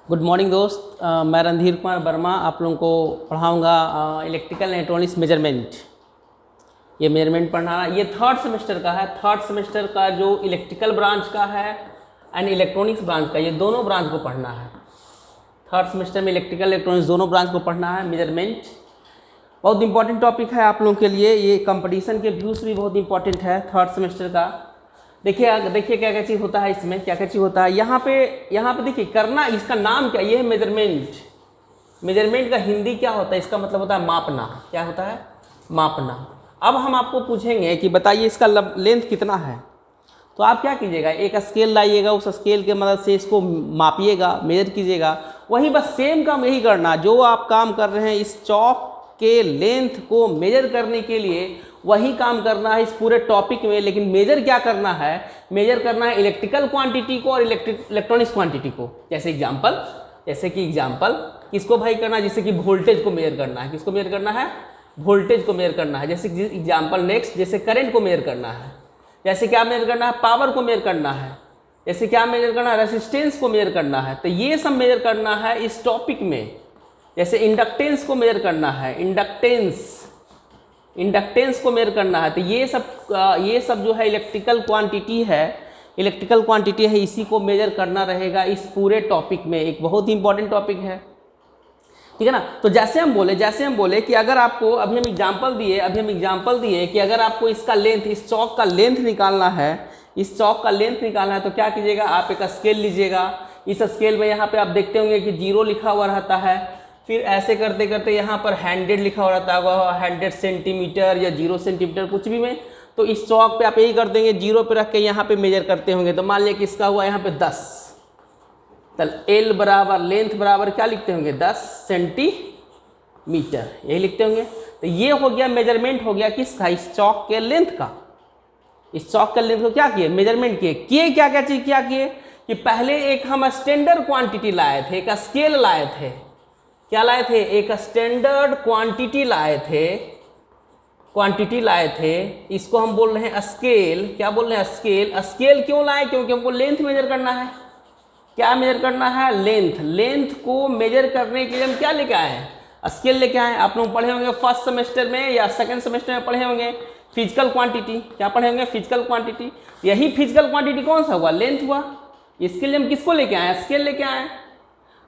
Good morning दोस्त, मैं रणधीर कुमार वर्मा आप लोगों को पढ़ाऊँगा इलेक्ट्रिकल इलेक्ट्रॉनिक्स मेजरमेंट। ये मेजरमेंट पढ़ना ये थर्ड सेमेस्टर का है। थर्ड सेमेस्टर का जो इलेक्ट्रिकल ब्रांच का है एंड इलेक्ट्रॉनिक्स ब्रांच का, ये दोनों ब्रांच को पढ़ना है। थर्ड सेमेस्टर में इलेक्ट्रिकल इलेक्ट्रॉनिक्स दोनों ब्रांच को पढ़ना है। मेजरमेंट बहुत इंपॉर्टेंट टॉपिक है आप लोगों के लिए। ये कंपटीशन के व्यूज़ भी बहुत इंपॉर्टेंट है थर्ड सेमेस्टर का। देखिए क्या क्या चीज़ होता है इसमें, क्या क्या चीज़ होता है यहाँ पे देखिए करना। इसका नाम क्या, ये है मेजरमेंट। मेजरमेंट का हिंदी क्या होता है, इसका मतलब होता है मापना। क्या होता है? मापना। अब हम आपको पूछेंगे कि बताइए इसका लेंथ कितना है, तो आप क्या कीजिएगा, एक स्केल लाइएगा, उस स्केल के मदद से इसको मापिएगा, मेजर कीजिएगा। वही बस सेम काम यही करना जो आप काम कर रहे हैं इस चौक के लेंथ को मेजर करने के लिए, वही काम करना है इस पूरे टॉपिक में। लेकिन मेजर क्या करना है, मेजर करना है इलेक्ट्रिकल क्वांटिटी को और इलेक्ट्रॉनिक्स क्वांटिटी को। जैसे कि एग्जांपल किसको भाई करना है, जैसे कि वोल्टेज को मेजर करना है। किसको मेजर करना है? वोल्टेज को मेजर करना है। जैसे एग्जांपल नेक्स्ट, जैसे करंट को मेजर करना है। जैसे क्या मेजर करना है? पावर को मेजर करना है। जैसे क्या मेजर करना है? रेसिस्टेंस को मेजर करना है। तो ये सब मेजर करना है इस टॉपिक में। जैसे इंडक्टेंस को मेजर करना है, इंडक्टेंस को मेजर करना है। तो ये सब जो है इलेक्ट्रिकल क्वांटिटी है, इसी को मेजर करना रहेगा इस पूरे टॉपिक में। एक बहुत ही इंपॉर्टेंट टॉपिक है, ठीक है ना। तो जैसे हम बोले कि अगर आपको अभी हम एग्जांपल दिए कि अगर आपको इसका लेंथ, इस चौक का लेंथ निकालना है, तो क्या कीजिएगा, आप एक स्केल लीजिएगा। इस स्केल में यहाँ पे आप देखते होंगे कि 0 लिखा हुआ रहता है। फिर ऐसे करते करते यहाँ पर 100 लिखा हुआ रहता है, 100 सेंटीमीटर या 0 सेंटीमीटर कुछ भी में। तो इस चौक पे आप यही कर देंगे, 0 पे रख के यहाँ पे मेजर करते होंगे। तो मान लिया कि इसका हुआ यहाँ पे 10, तो L बराबर लेंथ बराबर क्या लिखते होंगे, 10 सेंटीमीटर, यही लिखते होंगे। तो ये हो गया मेजरमेंट, हो गया किसका, इस चौक के लेंथ का। इस चौक के लेंथ को क्या किए, मेजरमेंट किए। क्या क्या चीज क्या किए कि पहले एक हम स्टैंडर्ड क्वांटिटी लाए थे, एक स्केल लाए थे। क्या लाए थे? एक स्टैंडर्ड क्वांटिटी लाए थे। इसको हम बोल रहे हैं स्केल। क्या बोल रहे हैं? स्केल। स्केल क्यों लाए? क्योंकि हमको लेंथ मेजर करना है। क्या मेजर करना है? लेंथ को मेजर करने के लिए हम क्या लेके आए हैं? स्केल लेके आए। आप लोग पढ़े होंगे फर्स्ट सेमेस्टर में या सेकंड सेमेस्टर में पढ़े होंगे फिजिकल क्वांटिटी। क्या पढ़े होंगे? Physical quantity. यही फिजिकल क्वांटिटी कौन सा हुआ? लेंथ हुआ। इसके लिए हम किसको लेके आए? स्केल लेके आए।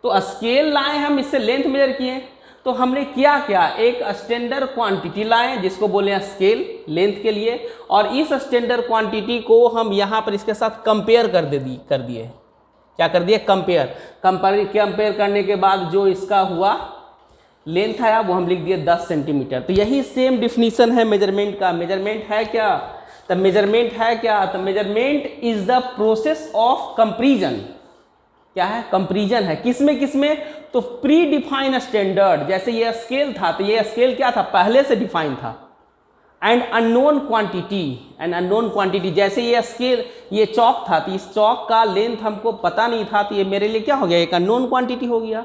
तो स्केल लाए हम, इससे लेंथ मेजर किए। तो हमने क्या क्या, एक स्टैंडर्ड क्वांटिटी लाए जिसको बोले हैं स्केल, लेंथ के लिए। और इस स्टैंडर्ड क्वांटिटी को हम यहाँ पर इसके साथ कंपेयर कर दिए। क्या कर दिए? कंपेयर करने के बाद जो इसका हुआ लेंथ आया वो हम लिख दिए 10 सेंटीमीटर। तो यही सेम डिफिनीशन है मेजरमेंट का। मेजरमेंट है क्या? तो measurement is the process of comparison. क्या है? कंपैरिजन है। किसमें? तो प्री डिफाइन स्टैंडर्ड। जैसे ये स्केल था, तो ये स्केल क्या था, पहले से डिफाइन था। एंड अननोन क्वांटिटी, जैसे ये स्केल, ये चौक था, तो इस चौक का लेंथ हमको पता नहीं था, तो ये मेरे लिए क्या हो गया, एक अननोन क्वांटिटी हो गया।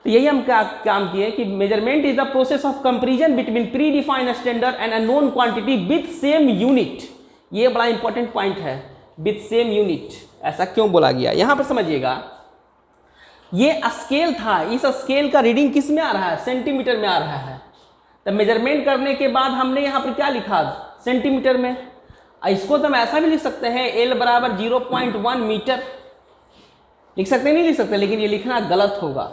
तो यही हम क्या काम किए कि measurement is the process of comparison between pre defined standard and unknown quantity with same unit. ये बड़ा इंपॉर्टेंट पॉइंट है, विथ सेम यूनिट। ऐसा क्यों बोला गया, यहां पर समझिएगा। ये स्केल था, इस स्केल का रीडिंग किस में आ रहा है? सेंटीमीटर में आ रहा है। तो मेजरमेंट करने के बाद हमने यहाँ पर क्या लिखा, सेंटीमीटर में। इसको तो हम ऐसा भी लिख सकते हैं, L बराबर 0.1 मीटर लिख सकते, नहीं लिख सकते, लेकिन ये लिखना गलत होगा।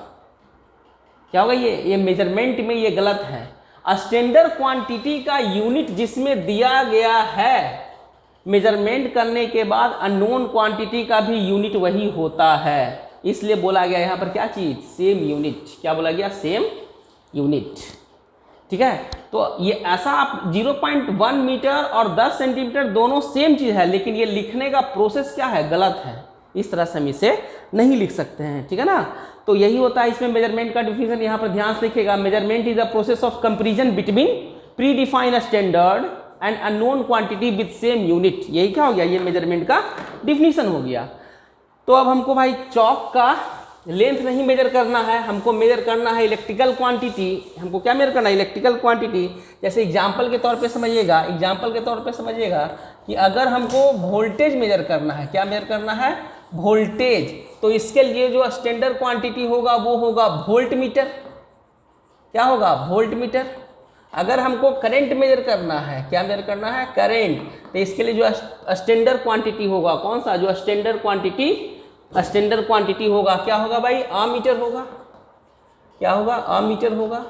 क्या होगा? ये मेजरमेंट में ये गलत है। स्टैंडर्ड क्वांटिटी का यूनिट जिसमें दिया गया है, मेजरमेंट करने के बाद अननोन क्वांटिटी का भी यूनिट वही होता है। इसलिए बोला गया यहाँ पर क्या चीज, सेम यूनिट। क्या बोला गया? Same unit. ठीक है। तो ये ऐसा आप 0.1 मीटर और 10 सेंटीमीटर दोनों सेम चीज है, लेकिन ये लिखने का प्रोसेस क्या है, गलत है। इस तरह से हम इसे नहीं लिख सकते हैं, ठीक है ना। तो यही होता है इसमें मेजरमेंट का डिफिनीशन। यहाँ पर ध्यान से लिखिएगा, measurement is the process of comparison between pre defined standard and unknown quantity with same unit. यही क्या हो गया, ये मेजरमेंट का डिफिनीशन हो गया। तो अब हमको भाई चौक का लेंथ नहीं मेजर करना है, हमको मेजर करना है इलेक्ट्रिकल क्वांटिटी। हमको क्या मेजर करना है? Electrical quantity. जैसे एग्जांपल के तौर पे समझिएगा कि अगर हमको वोल्टेज मेजर करना है, क्या मेजर करना है? वोल्टेज, तो इसके लिए जो स्टैंडर्ड क्वांटिटी होगा वो होगा वोल्ट मीटर। क्या होगा? Volt meter. अगर हमको करंट मेजर करना है, क्या मेजर करना है? करंट, तो इसके लिए जो स्टैंडर्ड क्वांटिटी होगा, कौन सा? जो स्टैंडर्ड क्वांटिटी होगा, क्या होगा भाई? अमीटर होगा। क्या होगा? अमीटर होगा।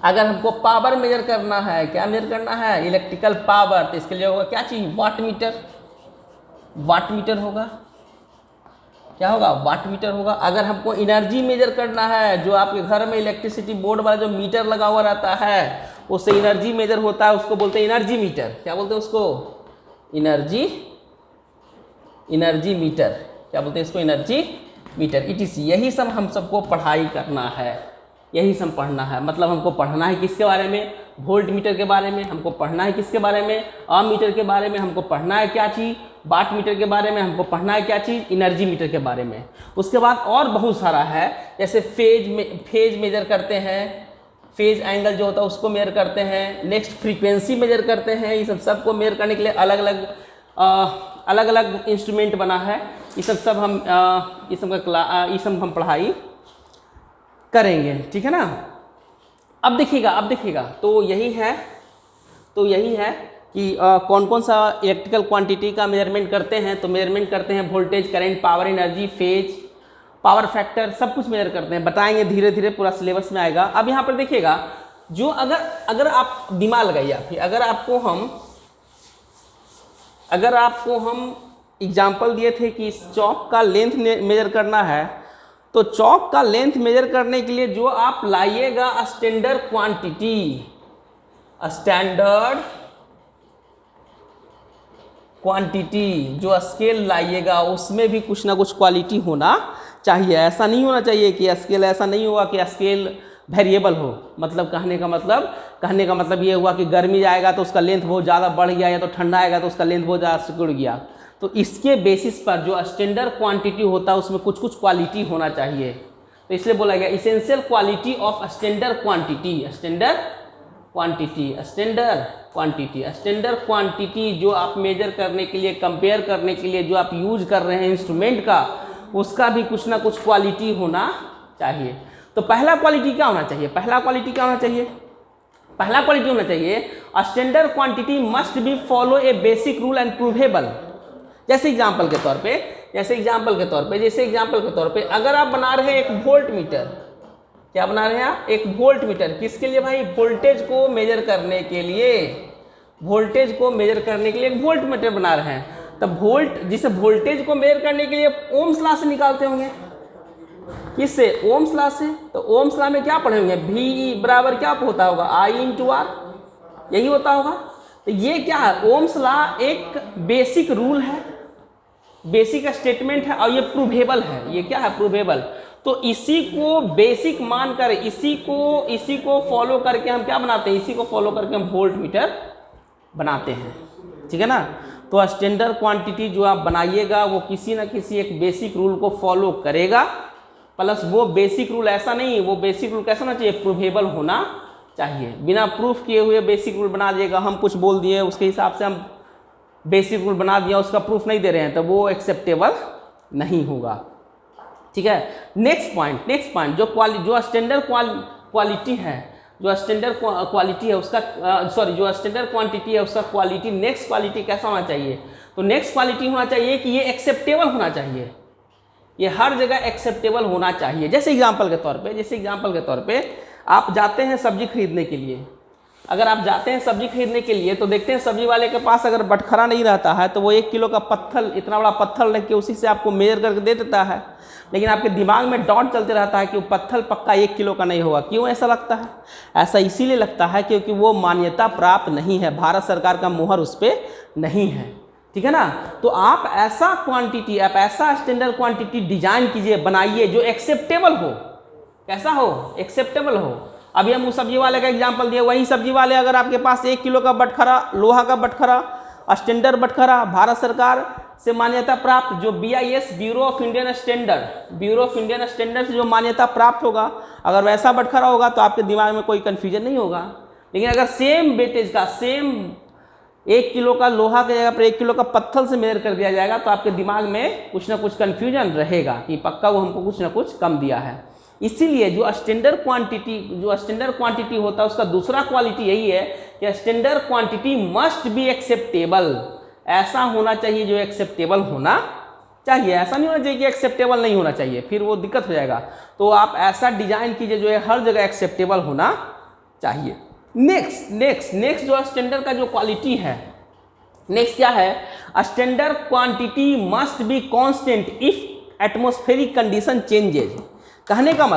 अगर हमको पावर मेजर करना है, क्या मेजर करना है? इलेक्ट्रिकल पावर, तो इसके लिए होगा क्या चीज? Watt meter. वाट मीटर होगा। क्या होगा? वाट मीटर होगा। अगर हमको एनर्जी मेजर करना है, जो आपके घर में इलेक्ट्रिसिटी बोर्ड वाला जो मीटर लगा हुआ रहता है उससे एनर्जी मेजर होता है, उसको बोलते हैं एनर्जी मीटर। क्या बोलते हैं उसको? Energy meter. क्या बोलते हैं इसको? Energy meter. इटीसी। यही सब हम सबको पढ़ाई करना है, यही सब पढ़ना है। मतलब हमको पढ़ना है किसके बारे में? वोल्ट मीटर के बारे में। हमको पढ़ना है किसके बारे में? अमीटर के बारे में। हमको पढ़ना है क्या चीज़? वाट मीटर के बारे में। हमको पढ़ना है क्या चीज़? एनर्जी मीटर के बारे में। उसके बाद और बहुत सारा है, जैसे फेज मेजर करते हैं, फेज एंगल जो होता है उसको मेजर करते हैं। नेक्स्ट फ्रीक्वेंसी मेजर करते हैं। ये सबको मेजर करने के लिए अलग अलग इंस्ट्रूमेंट बना है। ये सब हम पढ़ाई करेंगे, ठीक है ना। अब देखिएगा तो यही है कि कौन कौन सा इलेक्ट्रिकल क्वांटिटी का मेजरमेंट करते हैं। तो मेजरमेंट करते हैं voltage, current, power, energy, phase, power factor, सब कुछ मेजर करते हैं। बताएंगे धीरे धीरे, पूरा सिलेबस में आएगा। अब यहाँ पर देखिएगा, जो अगर आप दिमाग लगाइए, अगर आपको हम एग्जाम्पल दिए थे कि इस चौक का लेंथ मेजर करना है, तो चौक का लेंथ मेजर करने के लिए जो आप लाइएगा स्टैंडर्ड क्वांटिटी, जो स्केल लाइएगा उसमें भी कुछ ना कुछ क्वालिटी होना चाहिए। ऐसा नहीं होना चाहिए कि स्केल ऐसा नहीं हुआ कि स्केल वेरिएबल हो। मतलब कहने का मतलब ये हुआ कि गर्मी आएगा तो उसका लेंथ बहुत ज़्यादा बढ़ गया, या तो ठंडा आएगा तो उसका लेंथ बहुत ज़्यादा सिकुड़ गया। तो इसके बेसिस पर जो स्टैंडर्ड क्वांटिटी होता है उसमें कुछ कुछ क्वालिटी होना चाहिए। तो इसलिए बोला गया essential quality of standard quantity जो आप मेजर करने के लिए, कंपेयर करने के लिए जो आप यूज कर रहे हैं इंस्ट्रूमेंट का, उसका भी कुछ ना कुछ क्वालिटी होना चाहिए। तो पहला क्वालिटी क्या होना चाहिए? पहला क्वालिटी होना चाहिए standard quantity must be follow A basic rule and provable. जैसे एग्जाम्पल के तौर पे अगर आप बना रहे हैं एक वोल्ट मीटर, क्या बना रहे हैं आप? एक वोल्ट मीटर। किसके लिए भाई? वोल्टेज को मेजर करने के लिए एक वोल्ट मीटर बना रहे हैं। तब जिसे वोल्टेज को मेजर करने के लिए ओम्स लॉ से निकालते होंगे। किससे? ओम्स लॉ से। तो ओम्स लॉ में क्या पढ़े होंगे? V बराबर क्या होता होगा? I × R, यही होता होगा। तो ये क्या है? ओम्स लॉ एक बेसिक रूल है, बेसिक स्टेटमेंट है, और ये प्रूवेबल है। ये क्या है? प्रूवेबल। तो इसी को बेसिक मानकर, इसी को फॉलो करके हम क्या बनाते हैं? इसी को फॉलो करके हम वोल्ट मीटर बनाते हैं, ठीक है ना। तो स्टैंडर्ड क्वांटिटी जो आप बनाइएगा वो किसी न किसी एक बेसिक रूल को फॉलो करेगा, प्लस वो बेसिक रूल ऐसा नहीं, वो बेसिक रूल कैसा होना चाहिए? प्रूवेबल होना चाहिए। बिना प्रूफ किए हुए बेसिक रूल बना दिएगा, हम कुछ बोल दिए उसके हिसाब से हम बेसिक रूल बना दिया, उसका प्रूफ नहीं दे रहे हैं, तो वो एक्सेप्टेबल नहीं होगा, ठीक है। नेक्स्ट पॉइंट जो स्टैंडर्ड क्वालिटी है, जो स्टैंडर्ड क्वांटिटी है उसका क्वालिटी, नेक्स्ट क्वालिटी कैसा होना चाहिए? तो नेक्स्ट क्वालिटी होना चाहिए कि ये एक्सेप्टेबल होना चाहिए, ये हर जगह एक्सेप्टेबल होना चाहिए। जैसे एग्जाम्पल के तौर पे आप जाते हैं सब्जी खरीदने के लिए। अगर आप जाते हैं सब्जी खरीदने के लिए तो देखते हैं सब्जी वाले के पास अगर बटखरा नहीं रहता है तो वो 1 किलो का पत्थर, इतना बड़ा पत्थर रख के उसी से आपको मेजर करके दे देता है। लेकिन आपके दिमाग में डॉट चलते रहता है कि वो पत्थर पक्का 1 किलो का नहीं होगा। क्यों ऐसा लगता है? ऐसा इसीलिए लगता है क्योंकि वो मान्यता प्राप्त नहीं है, भारत सरकार का मुहर उस पर नहीं है, ठीक है ना। तो आप ऐसा स्टैंडर्ड क्वांटिटी डिजाइन कीजिए, बनाइए जो एक्सेप्टेबल हो। कैसा हो? एक्सेप्टेबल हो। अभी हम उस सब्जी वाले का एग्जांपल दिए, वही सब्जी वाले अगर आपके पास 1 किलो का बटखरा, लोहा का बटखरा, स्टैंडर्ड बटखरा, भारत सरकार से मान्यता प्राप्त, जो BIS bureau of Indian standard से जो मान्यता प्राप्त होगा, अगर वैसा बटखरा होगा तो आपके दिमाग में कोई कन्फ्यूजन नहीं होगा। लेकिन अगर सेम वेटेज का, सेम 1 किलो का लोहा की जगह पर 1 किलो का पत्थर से मेजर कर दिया जाएगा तो आपके दिमाग में कुछ ना कुछ कन्फ्यूजन रहेगा कि पक्का वो हमको कुछ ना कुछ कम दिया है। इसीलिए जो स्टैंडर्ड क्वांटिटी होता है उसका दूसरा क्वालिटी यही है कि standard quantity must be acceptable. ऐसा होना चाहिए जो एक्सेप्टेबल होना चाहिए, ऐसा नहीं होना चाहिए कि एक्सेप्टेबल नहीं होना चाहिए, फिर वो दिक्कत हो जाएगा। तो आप ऐसा डिजाइन कीजिए जो है हर जगह एक्सेप्टेबल होना चाहिए। नेक्स्ट जो स्टैंडर्ड का जो क्वालिटी है, नेक्स्ट क्या है, standard quantity must be constant if atmospheric condition changes. कहने का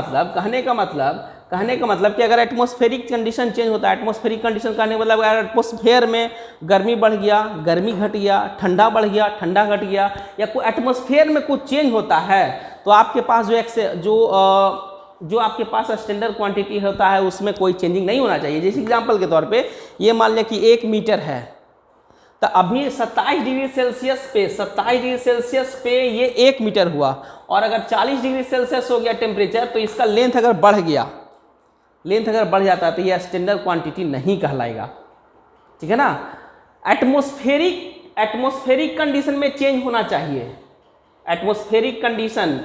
मतलब कि अगर एटमॉस्फेरिक कंडीशन चेंज होता है, एटमॉस्फेरिक कंडीशन कहने का मतलब अगर एटमॉस्फेयर में गर्मी बढ़ गया, गर्मी घट गया, ठंडा बढ़ गया, ठंडा घट गया, या कोई एटमॉस्फेयर में कुछ चेंज होता है तो आपके पास जो आपके पास स्टैंडर्ड क्वांटिटी होता है उसमें कोई चेंजिंग नहीं होना चाहिए। जैसे एग्जांपल के तौर पे ये मान लिया कि 1 मीटर है, तो अभी 27 डिग्री सेल्सियस पे ये 1 मीटर हुआ, और अगर 40 डिग्री सेल्सियस हो गया टेम्परेचर तो इसका लेंथ अगर बढ़ जाता है तो ये स्टैंडर्ड क्वांटिटी नहीं कहलाएगा, ठीक है ना। एटमॉस्फेरिक कंडीशन में चेंज होना चाहिए। एटमॉस्फेरिक कंडीशन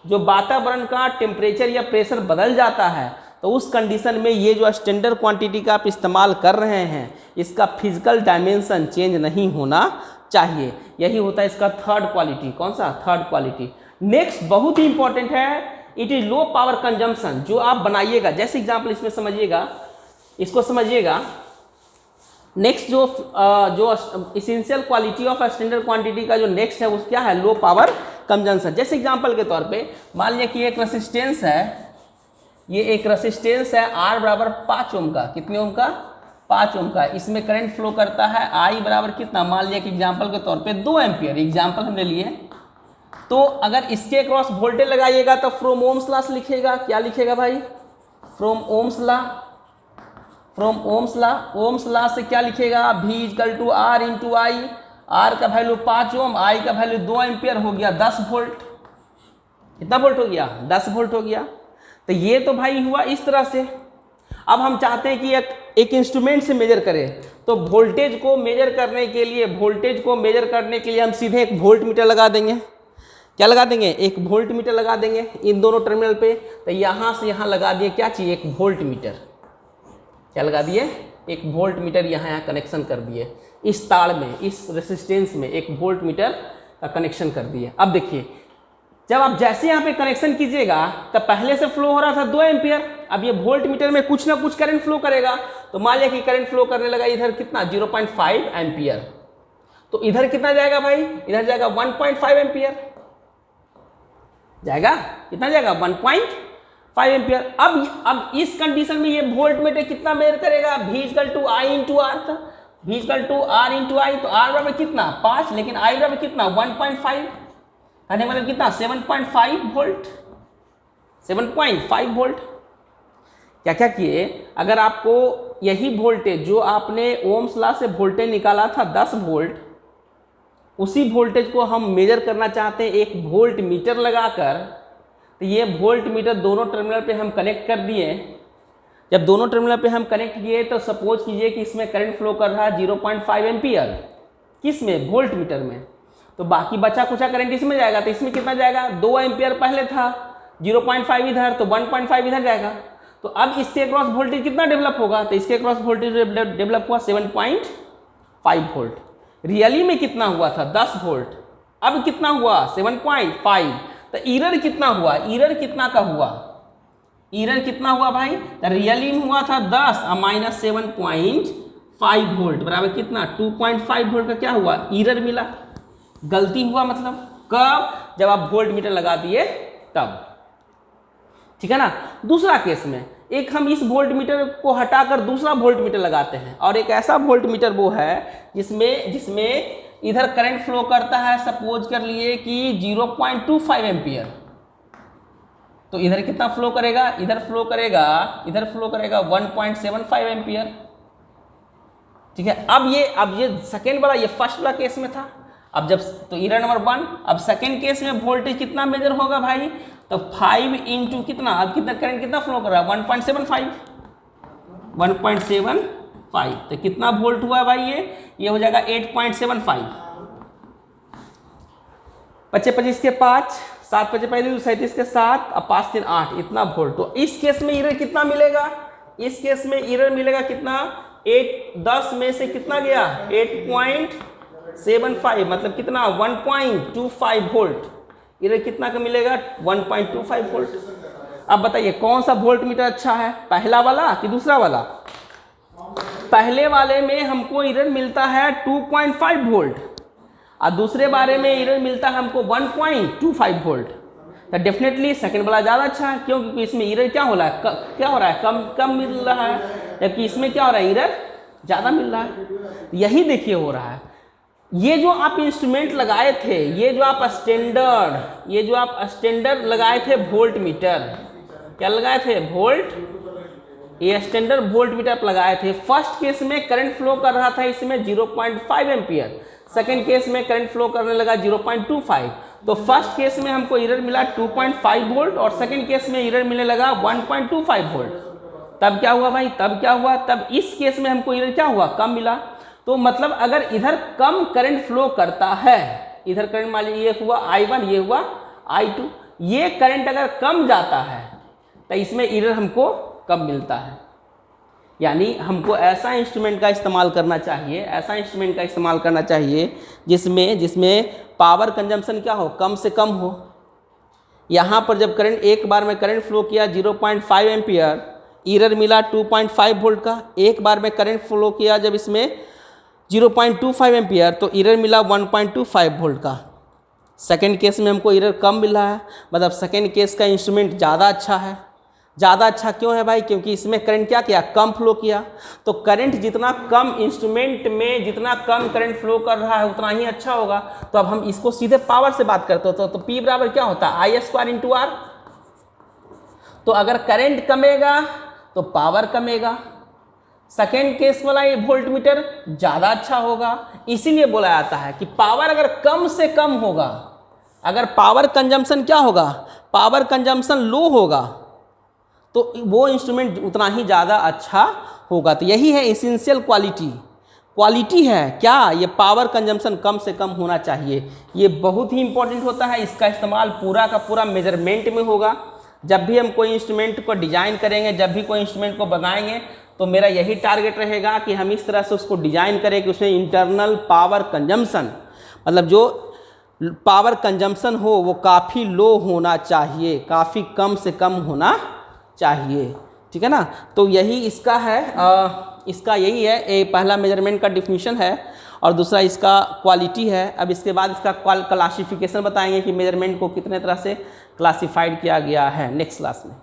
जो वातावरण का टेम्परेचर या प्रेशर बदल जाता है तो उस कंडीशन में ये जो स्टैंडर्ड क्वांटिटी का आप इस्तेमाल कर रहे हैं इसका फिजिकल डायमेंशन चेंज नहीं होना चाहिए। यही होता है इसका थर्ड क्वालिटी। कौन सा? Third quality. नेक्स्ट बहुत ही इंपॉर्टेंट है, it is low power consumption. जो आप बनाइएगा, जैसे एग्जाम्पल इसमें समझिएगा, इसको समझिएगा। नेक्स्ट जो essential quality of standard quantity का जो नेक्स्ट है वो क्या है? Low power consumption. जैसे एग्जांपल के तौर पे मान लिया कि एक रेसिस्टेंस है, ये एक रेसिस्टेंस है R बराबर 5 ओम का। कितने ओम का? 5 ओम का। इसमें करंट फ्लो करता है I बराबर कितना? मान लिया कि एग्जांपल के तौर पे 2 एम्पियर एग्जांपल हमने लिए। तो अगर इसके क्रॉस वोल्टेज लगाइएगा तो फ्रॉम ओम्स लॉ से लिखेगा। क्या लिखेगा भाई? फ्रॉम ओम्स लॉ से क्या लिखेगा? V equal to R into I. R का वैल्यू 5 ओम, I का वैल्यू 2 एम्पियर हो गया 10 वोल्ट। कितना वोल्ट हो गया? 10 वोल्ट हो गया। तो ये तो भाई हुआ इस तरह से। अब हम चाहते हैं कि एक इंस्ट्रूमेंट से मेजर करें, तो वोल्टेज को मेजर करने के लिए हम सीधे एक वोल्ट मीटर लगा देंगे। क्या लगा देंगे? एक वोल्ट मीटर लगा देंगे इन दोनों टर्मिनल पे। तो यहाँ से यहाँ लगा दिए क्या चाहिए? एक वोल्ट मीटर। क्या लगा दिए? एक वोल्ट मीटर यहाँ कनेक्शन कर दिए। इस तार में, इस रेसिस्टेंस में एक वोल्ट मीटर का कनेक्शन कर दिए। अब देखिए, जब आप जैसे यहाँ पे कनेक्शन कीजिएगा तब पहले से फ्लो हो रहा था 2 एम्पियर। अब ये वोल्ट मीटर में कुछ ना कुछ करंट फ्लो करेगा। तो मान लिया कि करंट फ्लो करने लगा इधर कितना? 0.5 एम्पियर। तो इधर कितना जाएगा भाई? इधर जाएगा 1.5 एम्पियर जाएगा। कितना जाएगा? 1.5 एम्पियर। अब इस कंडीशन में ये वोल्ट मीटर कितना मेजर करेगा? V equal to I into R था। V equal to R into I. तो R बराबर कितना? 5, लेकिन I बराबर कितना? 1.5। कहने मतलब कितना? 7.5 वोल्ट। 7.5 वोल्ट। क्या क्या किए? अगर आपको यही वोल्टेज जो आपने ओम्स लॉ से वोल्टेज निकाला था 10 वोल्ट, उसी वोल्टेज को हम मेजर करना चाहते हैं एक वोल्ट मीटर लगाकर, तो ये वोल्ट मीटर दोनों टर्मिनल पे हम कनेक्ट कर दिए। जब दोनों टर्मिनल पे हम कनेक्ट किए तो सपोज कीजिए कि इसमें करंट फ्लो कर रहा है 0.5 एम्पियर। किसमें? वोल्ट मीटर में। तो बाकी बचा कुचा करंट इसमें जाएगा। तो इसमें कितना जाएगा? 2 एम्पियर पहले था, 0.5 इधर, तो 1.5 इधर जाएगा। तो अब इसके क्रॉस वोल्टेज कितना डेवलप होगा? तो इसके क्रॉस वोल्टेज डेवलप हुआ 7.5 वोल्ट। रियली में कितना हुआ था? 10 वोल्ट। अब कितना हुआ? 7.5। तो एरर कितना हुआ? एरर कितना का हुआ? एरर कितना हुआ भाई? तो रियली में हुआ था 10 और माइनस 7.5 वोल्ट बराबर कितना? 2.5 वोल्ट का क्या हुआ? एरर मिला। गलती हुआ मतलब कब? जब आप वोल्ट मीटर लगा दिए तब। ठीक है ना। दूसरा केस में एक हम इस वोल्ट मीटर को हटाकर दूसरा वोल्ट मीटर लगाते हैं, और एक ऐसा वोल्ट मीटर वो है जिसमें इधर करंट फ्लो करता है, सपोज कर लिए कि 0.25 एम्पियर। तो इधर कितना फ्लो करेगा? इधर फ्लो करेगा 1.75 एम्पियर। ठीक है। अब ये सेकेंड वाला, ये फर्स्ट वाला केस में था। अब जब तो एरर नंबर 1। अब सेकेंड केस में वोल्टेज कितना मेजर होगा भाई? तो 5 इंटू कितना? अब कितना करंट कितना फ्लो कर रहा है? 1.75 तो कितना वोल्ट हुआ भाई? ये हो जाएगा 8.75। 25 के 5, 7 5 37 के 7, अब 5 3 8, इतना वोल्ट। तो इस केस में एरर कितना मिलेगा? इस केस में एरर मिलेगा कितना? 10 में से कितना गया? 8.75, मतलब कितना? 1.25 वोल्ट। एरर कितना का मिलेगा? 1.25 वोल्ट। अब बताइए कौन सा वोल्ट मीटर अच्छा है, पहला वाला कि दूसरा वाला? पहले वाले में हमको एरर मिलता है 2.5 वोल्ट और दूसरे बारे में एरर मिलता है हमको 1.25 वोल्ट। तो डेफिनेटली सेकंड वाला ज़्यादा अच्छा है। क्यों? क्योंकि इसमें एरर क्या हो रहा है? क्या हो रहा है? कम मिल रहा है, जबकि इसमें क्या हो रहा है? एरर ज़्यादा मिल रहा है। यही देखिए हो रहा है। ये जो आप इंस्ट्रूमेंट लगाए थे, ये जो आप स्टैंडर्ड लगाए थे वोल्ट मीटर, क्या लगाए थे? वोल्ट, ये स्टैंडर्ड वोल्ट मीटर लगाए थे। फर्स्ट केस में करंट फ्लो कर रहा था इसमें 0.5 एम्पियर, सेकंड केस में करंट फ्लो करने लगा 0.25। तो फर्स्ट केस में हमको एरर मिला 2.5 वोल्ट और सेकंड केस में एरर मिलने लगा 1.25 वोल्ट। तब क्या हुआ भाई? तब इस केस में हमको एरर क्या हुआ? कम मिला। तो मतलब अगर इधर कम करंट फ्लो करता है, इधर करंट मान लीजिए ये हुआ I1, ये हुआ I2, ये करंट अगर कम जाता है तो इसमें एरर हमको कम मिलता है। यानी हमको ऐसा इंस्ट्रूमेंट का इस्तेमाल करना चाहिए, जिसमें पावर कंजम्पशन क्या हो? कम से कम हो। यहाँ पर जब करंट एक बार में करंट फ्लो किया 0.5 एम्पियर, एरर मिला 2.5 वोल्ट का। एक बार में करंट फ्लो किया जब इसमें 0.25 एम्पियर, तो एरर मिला 1.25 वोल्ट का। सेकेंड केस में हमको एरर कम मिला है, मतलब सेकेंड केस का इंस्ट्रूमेंट ज़्यादा अच्छा है। ज़्यादा अच्छा क्यों है भाई? क्योंकि इसमें करंट क्या किया? कम फ्लो किया। तो करंट जितना कम, इंस्ट्रूमेंट में जितना कम करंट फ्लो कर रहा है उतना ही अच्छा होगा। तो अब हम इसको सीधे पावर से बात करते हो तो P बराबर क्या होता है? I² × R। तो अगर करंट कमेगा तो पावर कमेगा। सेकेंड केस वाला ये वोल्ट मीटर ज़्यादा अच्छा होगा। इसीलिए बोला जाता है कि पावर अगर कम से कम होगा, अगर पावर कंजम्पशन क्या होगा? पावर कंजम्पशन लो होगा, तो वो इंस्ट्रूमेंट उतना ही ज़्यादा अच्छा होगा। तो यही है एसेंशियल क्वालिटी है क्या? ये पावर कंजम्पशन कम से कम होना चाहिए। ये बहुत ही इंपॉर्टेंट होता है। इसका इस्तेमाल पूरा का पूरा मेजरमेंट में होगा। जब भी हम कोई इंस्ट्रूमेंट को डिज़ाइन करेंगे, जब भी कोई इंस्ट्रूमेंट को बनाएंगे, तो मेरा यही टारगेट रहेगा कि हम इस तरह से उसको डिज़ाइन करें कि उसमें इंटरनल पावर कंजम्पशन, मतलब जो पावर कंजम्पशन हो वो काफ़ी लो होना चाहिए, काफ़ी कम से कम होना चाहिए। ठीक है ना? तो यही इसका है, इसका यही है। ये पहला मेजरमेंट का डिफिनीशन है और दूसरा इसका क्वालिटी है। अब इसके बाद इसका क्लासिफिकेशन बताएंगे कि मेजरमेंट को कितने तरह से क्लासिफाइड किया गया है नेक्स्ट क्लास में।